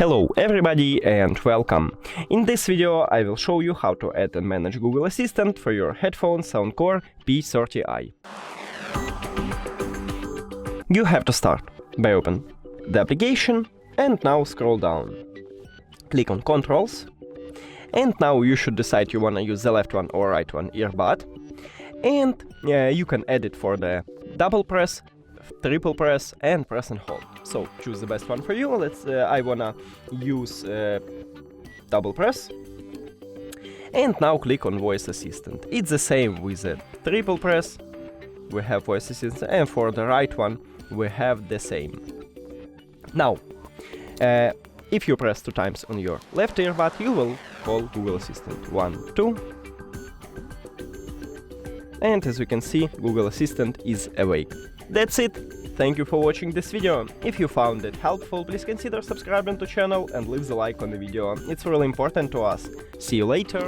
Hello everybody and welcome! In this video I will show you how to add and manage Google Assistant for your headphones SOUNDCORE P30i. You have to start by opening the application and now scroll down. Click on Controls and now you should decide you want to use the left one or right one earbud, and you can edit for the double press, triple press and press and hold. So choose the best one for you. I wanna use double press. And now click on Voice Assistant. It's the same with the triple press. We have Voice Assistant, and for the right one we have the same. Now, if you press 2 times on your left earbud, you will call Google Assistant. 1, 2. And as you can see, Google Assistant is awake. That's it. Thank you for watching this video. If you found it helpful, please consider subscribing to the channel and leave the like on the video. It's really important to us. See you later!